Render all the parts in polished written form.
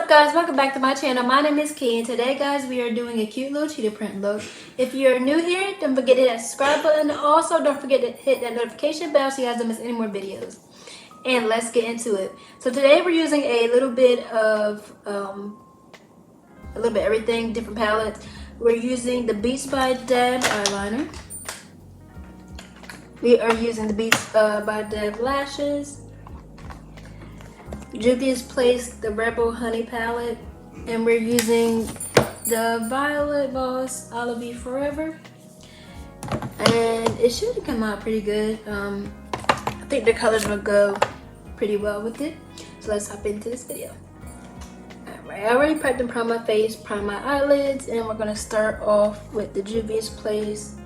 up, guys? Welcome back to my channel. My name is Key, and today, guys, we are doing a cute little cheetah print look. If you're new here, don't forget to hit that subscribe button. Also, don't forget to hit that notification bell so you guys don't miss any more videos. And let's get into it. So today we're using a little bit of everything, different palettes. We're using the Beats by Deb eyeliner. We are using the Beats by Deb lashes. Juvia's placed the Rebel Honey palette, and we're using the Violet Boss Olive Be Forever, and it should come out pretty good. I think the colors will go pretty well with it, so let's hop into this video. Alright, I already prepped and primed my face, primed my eyelids, and we're going to start off with the Juvia's Place,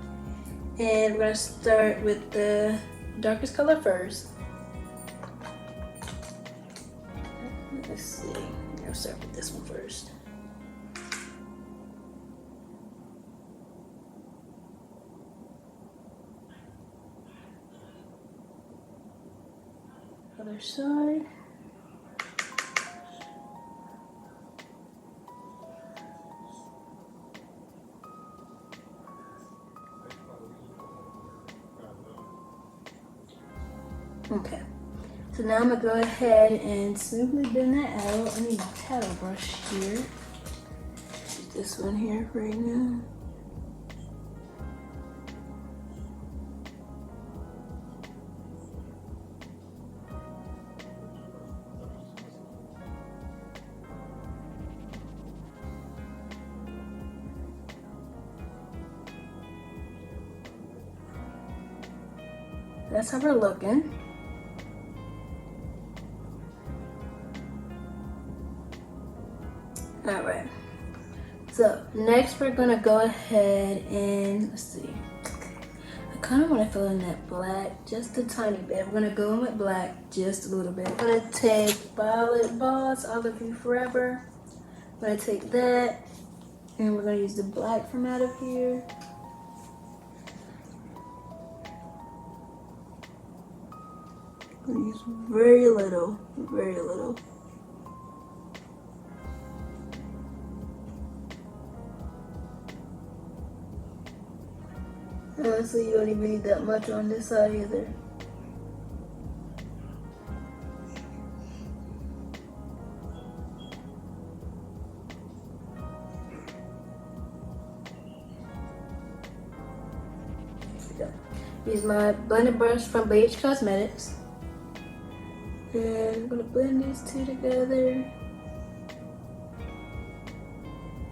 and we're going to start with the darkest color first. Let's see, I'll start with this one first. Other side. Okay. So now I'm gonna go ahead and simply blend that out. I need a paddle brush here. Use this one here right now. That's how we're looking. Alright, so next we're gonna go ahead and let's see. I kind of want to fill in that black just a tiny bit. We're gonna go in with black just a little bit. I'm gonna take Violet Boss Olive Be Forever. I'm gonna take that, and we're gonna use the black from out of here. I'm gonna use very little, very little. Honestly, you don't even need that much on this side either. Use my blending brush from Beige Cosmetics. And I'm gonna blend these two together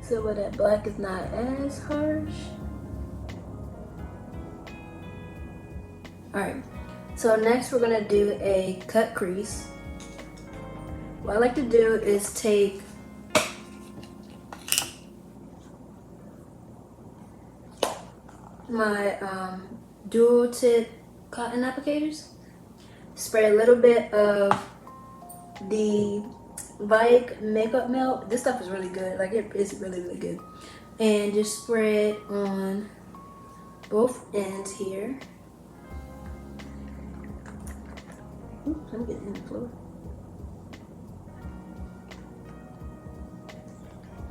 so that black is not as harsh. Alright, so next we're gonna do a cut crease. What I like to do is take my dual tip cotton applicators, spray a little bit of the Vike makeup melt. This stuff is really good, like it's really good, and just spray it on both ends here. Oops, I'm getting in the floor.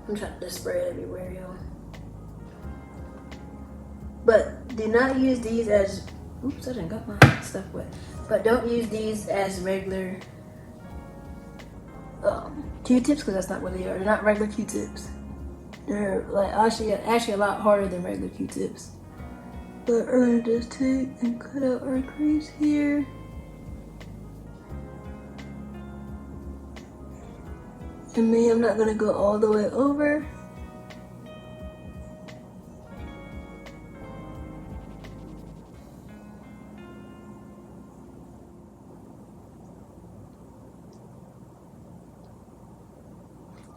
I'm trying to spray it everywhere, y'all. But do not use these as, oops, I didn't got my stuff wet. But don't use these as regular Q-tips, because that's not what they are. They're not regular Q-tips. They're like actually a lot harder than regular Q-tips. But we're gonna just take and cut out our crease here. And me, I'm not gonna go all the way over.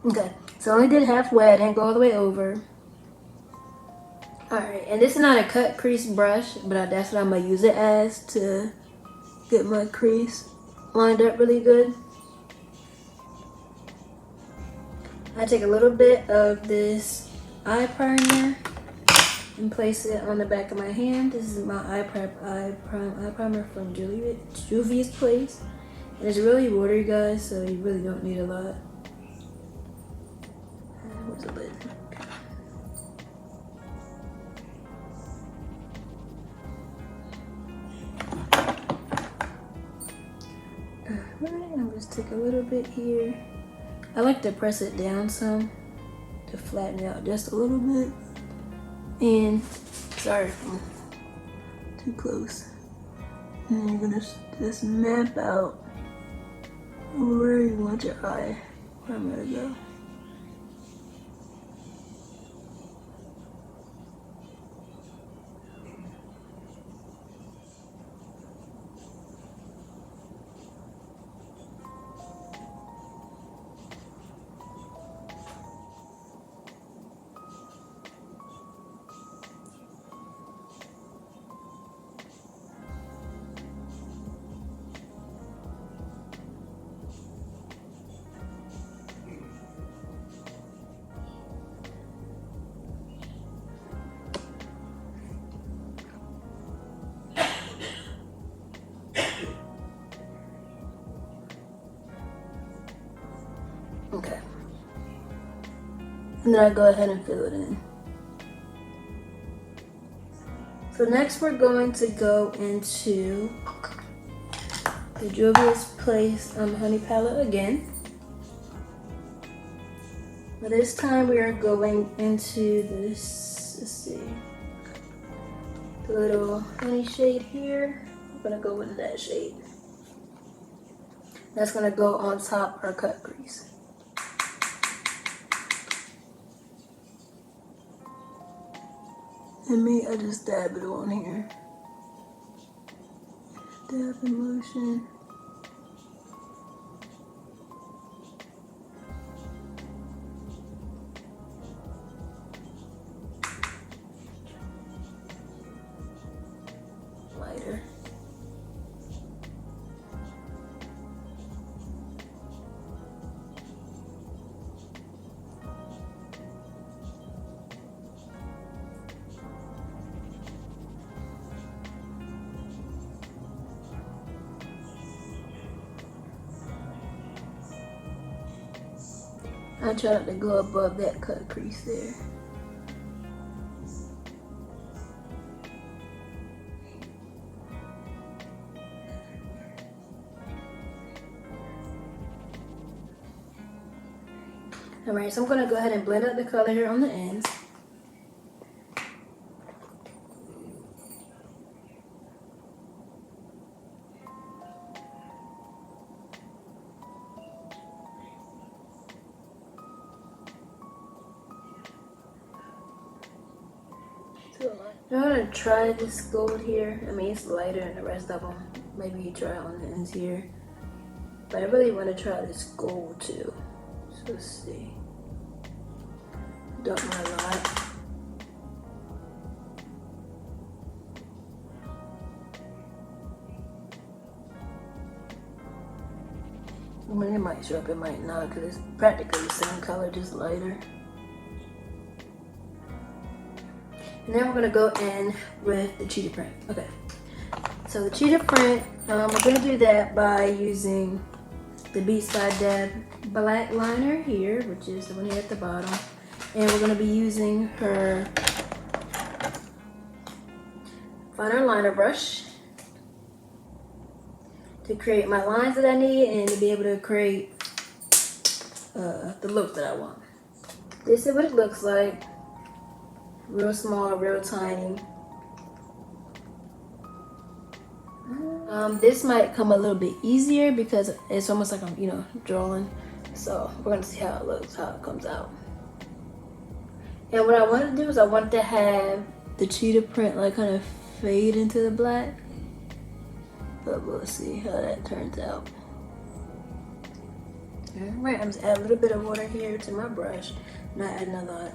Okay, so I only did halfway, I didn't go all the way over. Alright, and this is not a cut crease brush, but that's what I'm gonna use it as to get my crease lined up really good. I take a little bit of this eye primer and place it on the back of my hand. This is my eye primer from Juvia's Place. And it's really watery, guys, so you really don't need a lot. Where's the lid? Alright, I'm just take a little bit here. I like to press it down some to flatten it out just a little bit. And sorry if I'm too close. And you're gonna just map out where you want your eye. Where I'm gonna go. Okay. And then I go ahead and fill it in. So next we're going to go into the Juvia's Place Honey Palette again. But this time we are going into this, let's see, the little honey shade here. I'm gonna go with that shade. That's gonna go on top of our cut crease. And me, I just dab it on here. Dab in motion. Lighter. I try not to go above that cut crease there. Alright, so I'm gonna go ahead and blend out the color here on the ends. I'm gonna try this gold here. I mean, it's lighter than the rest of them. Maybe you try it on the ends here. But I really want to try this gold too. So let's see. Don't mind a lot. I mean, it might show up, it might not, because it's practically the same color, just lighter. And then we're gonna go in with the cheetah print. Okay, so the cheetah print, we're gonna do that by using the Beats by Deb black liner here, which is the one here at the bottom. And we're gonna be using her finer liner brush to create my lines that I need and to be able to create the look that I want. This is what it looks like. Real small, real tiny. This might come a little bit easier because it's almost like I'm, drawing. So we're gonna see how it looks, how it comes out. And what I want to do is I want to have the cheetah print like kind of fade into the black. But we'll see how that turns out. Alright, I'm just add a little bit of water here to my brush, not adding a lot.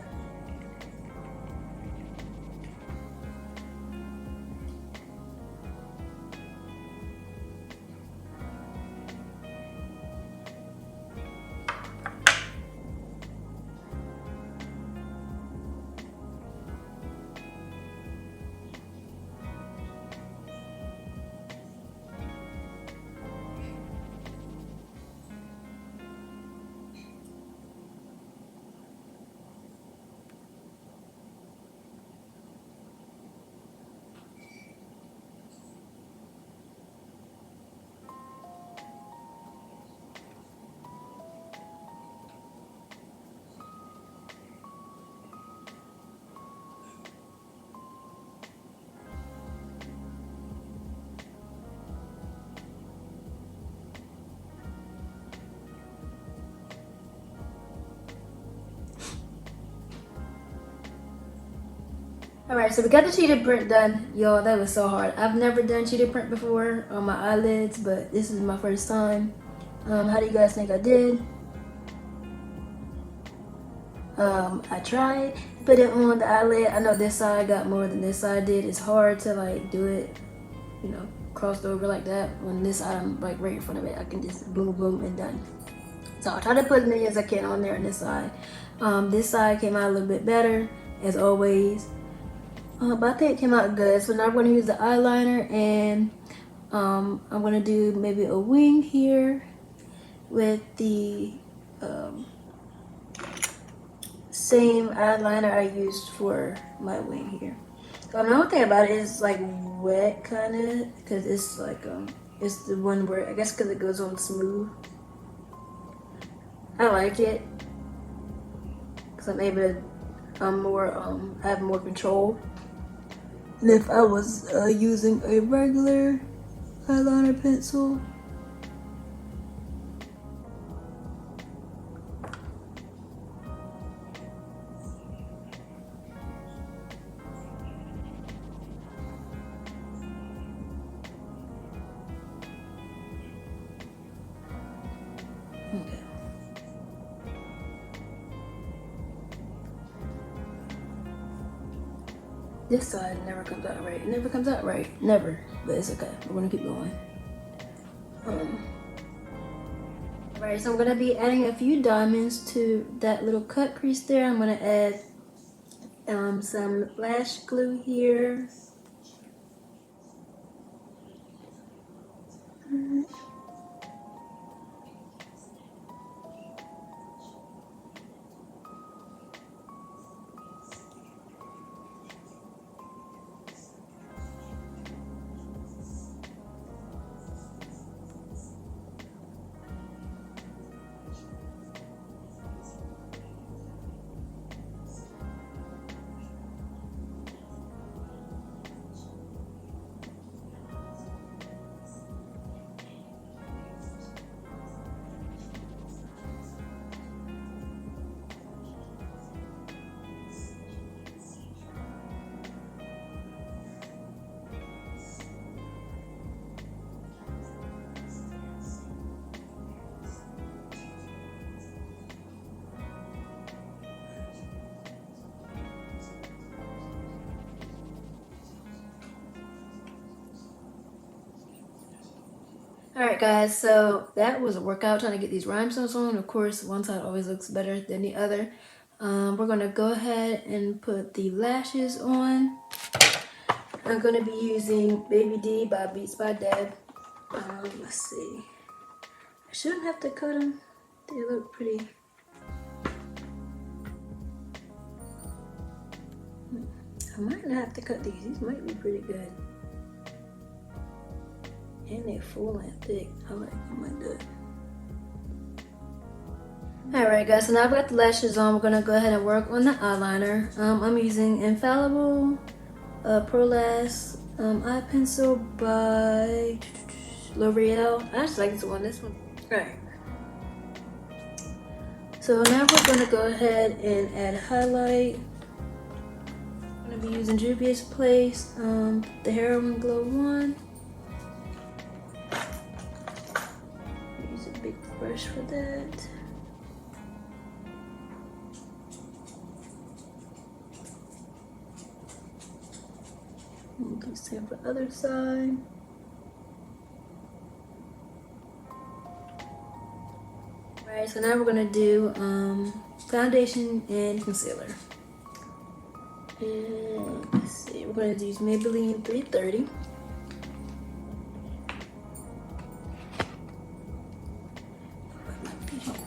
Alright, so we got the cheetah print done. Y'all, that was so hard. I've never done cheetah print before on my eyelids, but this is my first time. How do you guys think I did? I tried, put it on the eyelid. I know this side got more than this side did. It's hard to like do it, you know, crossed over like that. When this side I'm like right in front of it, I can just boom, boom, and done. So I try to put as many as I can on there on this side. This side came out a little bit better, as always. But I think it came out good. So now I'm gonna use the eyeliner, and I'm gonna do maybe a wing here with the same eyeliner I used for my wing here. So the only thing about it is like wet kind of, because it's like it's the one where I guess because it goes on smooth. I like it because I'm able to have more control than if I was using a regular eyeliner pencil. Okay. This side never comes out right. It never comes out right. Never. But it's okay. We're gonna keep going. Alright, so I'm gonna be adding a few diamonds to that little cut crease there. I'm gonna add some lash glue here. Alright guys, so that was a workout trying to get these rhinestones on. Of course, one side always looks better than the other. We're going to go ahead and put the lashes on. I'm going to be using Baby D by Beats by Deb. Let's see. I shouldn't have to cut them. They look pretty. I might not have to cut these. These might be pretty good. And they're full and thick. I might do it. Alright guys, so now I've got the lashes on. We're gonna go ahead and work on the eyeliner. I'm using Infallible Pro Lash eye pencil by L'Oreal. I actually like this one. Alright. So now we're gonna go ahead and add highlight. I'm gonna be using Juvia's Place, the Heroin Glow one. Use a big brush for that. And do the same for the other side. Alright, so now we're gonna do foundation and concealer. And let's see, we're gonna use Maybelline 330.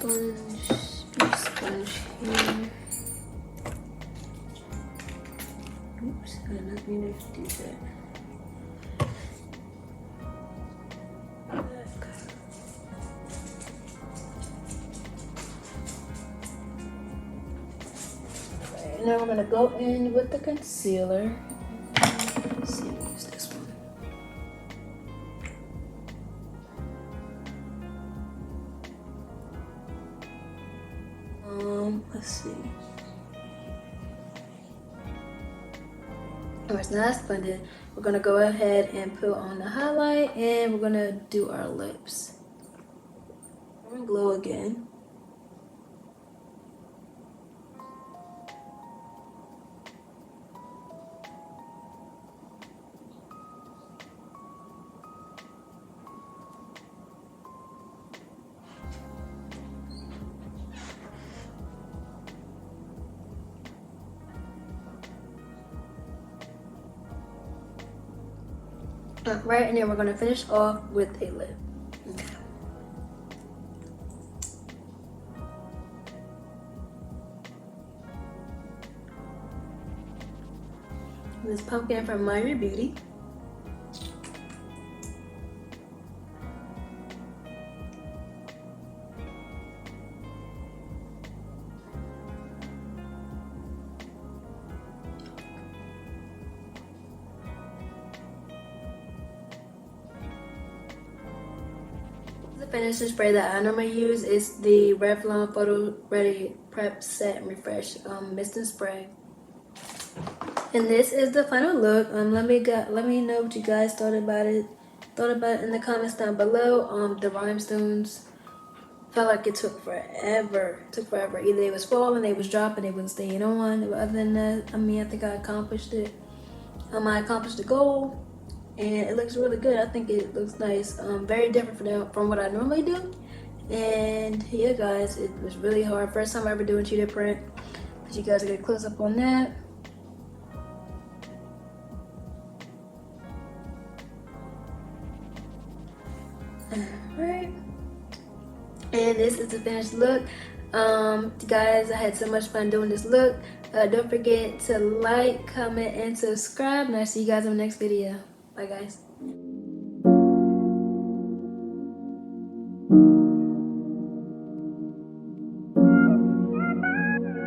Big sponge here. Oops, I didn't mean to do that. Right, now we're gonna go in with the concealer. Let's see, we'll use this one. Let's see. Alright, so now that's blended. We're gonna go ahead and put on the highlight, and we're gonna do our lips. We're gonna glow again. Right, and then we're gonna finish off with a lip. Okay. This pumpkin from Myra Beauty. The finishing spray that I normally use is the Revlon Photo Ready Prep Set and Refresh Mist and Spray. And this is the final look. Let me know what you guys thought about it. In the comments down below. The rhinestones felt like it took forever. Either they was falling, they was dropping, they wasn't staying on. But other than that, I mean, I think I accomplished it. I accomplished the goal, and it looks really good. I think it looks nice. Very different from what I normally do. And yeah, guys, it was really hard. First time ever doing cheetah print. But you guys get a close up on that. Alright. And this is the finished look. Guys, I had so much fun doing this look. Don't forget to like, comment, and subscribe. And I'll see you guys in the next video. Bye, guys.